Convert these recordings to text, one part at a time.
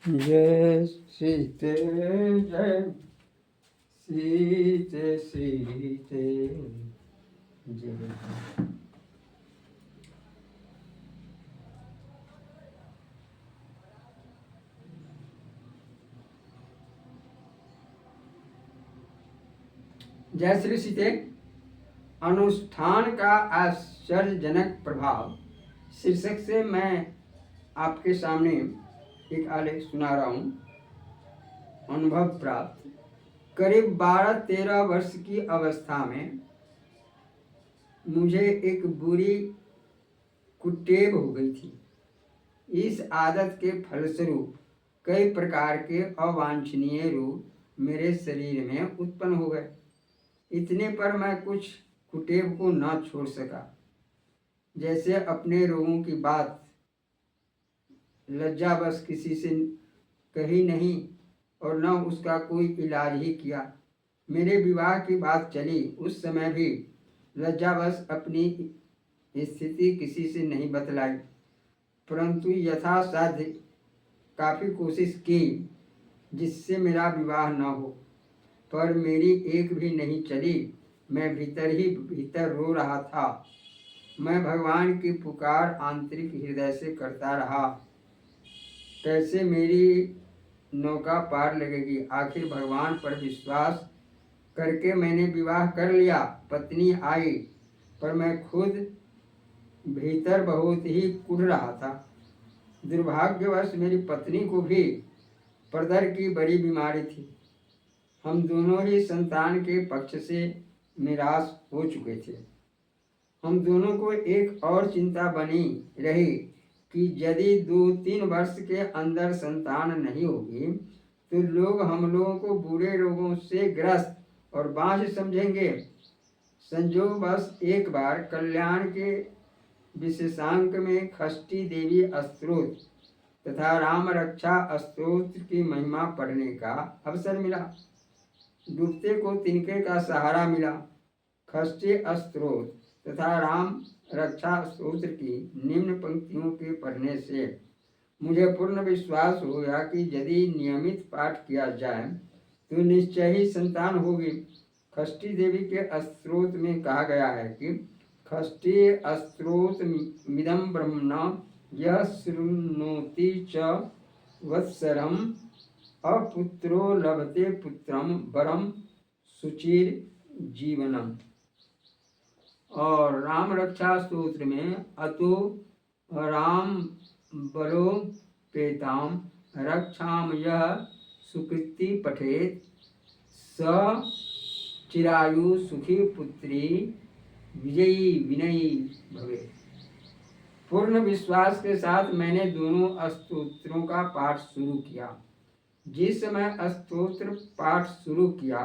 जय सीते जय सीते सीते जय। जय श्री सीते। अनुष्ठान का आश्चर्यजनक प्रभाव शीर्षक से मैं आपके सामने एक आलेख सुना रहा हूँ। अनुभव प्राप्त। करीब 12-13 वर्ष की अवस्था में मुझे एक बुरी कुटेव हो गई थी। इस आदत के फलस्वरूप कई प्रकार के अवांछनीय रोग मेरे शरीर में उत्पन्न हो गए। इतने पर मैं कुछ कुटेव को न छोड़ सका। जैसे अपने रोगों की बात लज्जावश किसी से कही नहीं और न उसका कोई इलाज ही किया। मेरे विवाह की बात चली, उस समय भी लज्जावश अपनी स्थिति किसी से नहीं बतलाई, परंतु यथासाध्य काफ़ी कोशिश की जिससे मेरा विवाह न हो, पर मेरी एक भी नहीं चली। मैं भीतर ही भीतर रो रहा था। मैं भगवान की पुकार आंतरिक हृदय से करता रहा, कैसे मेरी नौका पार लगेगी। आखिर भगवान पर विश्वास करके मैंने विवाह कर लिया। पत्नी आई, पर मैं खुद भीतर बहुत ही कुढ़ रहा था। दुर्भाग्यवश मेरी पत्नी को भी प्रदर की बड़ी बीमारी थी। हम दोनों ही संतान के पक्ष से निराश हो चुके थे। हम दोनों को एक और चिंता बनी रही कि यदि 2-3 वर्ष के अंदर संतान नहीं होगी तो लोग हम लोगों को बुरे रोगों से ग्रस्त और बांझ समझेंगे। संयोगवश एक बार कल्याण के विशेषांक में षष्ठी देवी स्तोत्र तथा राम रक्षा स्तोत्र की महिमा पढ़ने का अवसर मिला। डूबते को तिनके का सहारा मिला। षष्ठी स्तोत्र तथा राम रक्षा स्तोत्र की निम्न पंक्तियों के पढ़ने से मुझे पूर्ण विश्वास हो गया कि यदि नियमित पाठ किया जाए तो निश्चय ही संतान होगी। षष्ठी देवी के स्तोत्र में कहा गया है कि षष्ठी स्तोत्र मिदं ब्रह्मण यः शृणोति च वत्सरम अपुत्रो लभते पुत्रम वरम सुचिर जीवनम। और राम रक्षा स्तोत्र में अतो राम बलो पेताम रक्षाम यः सुकृति पठेत स चिरायु सुखी पुत्री विजयी विनयी भवे। पूर्ण विश्वास के साथ मैंने दोनों स्तोत्रों का पाठ शुरू किया। जिस समय स्तोत्र पाठ शुरू किया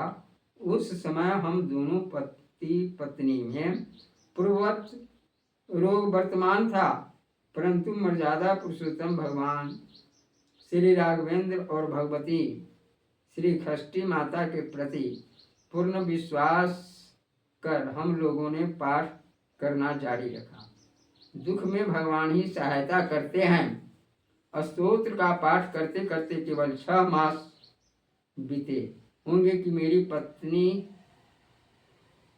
उस समय हम दोनों पति पत्नी में पूर्ववत रोग वर्तमान था, परंतु मर्यादा पुरुषोत्तम भगवान श्री राघवेंद्र और भगवती श्री षष्ठी माता के प्रति पूर्ण विश्वास कर हम लोगों ने पाठ करना जारी रखा। दुख में भगवान ही सहायता करते हैं। स्तोत्र का पाठ करते करते केवल 6 मास बीते होंगे कि मेरी पत्नी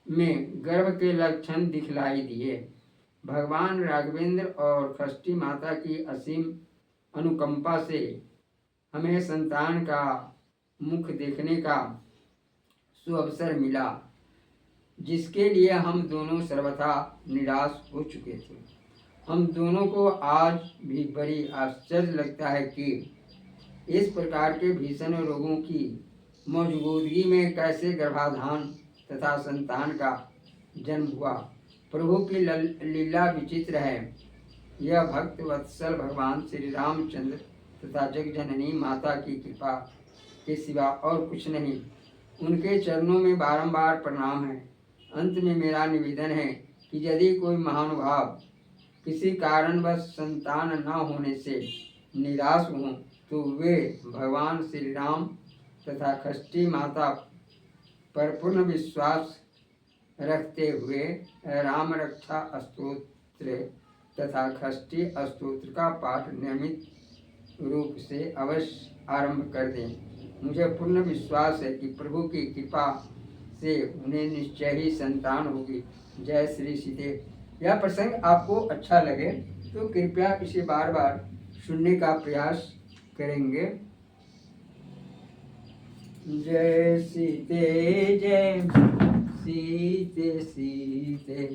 में गर्भ के लक्षण दिखलाई दिए। भगवान राघवेंद्र और षष्ठी माता की असीम अनुकंपा से हमें संतान का मुख देखने का सुअवसर मिला, जिसके लिए हम दोनों सर्वथा निराश हो चुके थे। हम दोनों को आज भी बड़ी आश्चर्य लगता है कि इस प्रकार के भीषण रोगों की मौजूदगी में कैसे गर्भाधान तथा संतान का जन्म हुआ। प्रभु की लीला विचित्र है। यह भक्त वत्सल भगवान श्री रामचंद्र तथा जगजननी माता की कृपा के सिवा और कुछ नहीं। उनके चरणों में बारंबार प्रणाम है। अंत में मेरा निवेदन है कि यदि कोई महानुभाव किसी कारणवश संतान न होने से निराश हों तो वे भगवान श्री राम तथा षष्ठी माता पर पूर्ण विश्वास रखते हुए राम रक्षा स्तोत्र तथा षष्ठी स्तोत्र का पाठ नियमित रूप से अवश्य आरंभ कर दें। मुझे पूर्ण विश्वास है कि प्रभु की कृपा से उन्हें निश्चय ही संतान होगी। जय श्री सीते। यह प्रसंग आपको अच्छा लगे तो कृपया इसे बार बार सुनने का प्रयास करेंगे। जय सीते जय सीते सीते,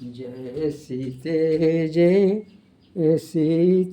जय सीते जय सीते।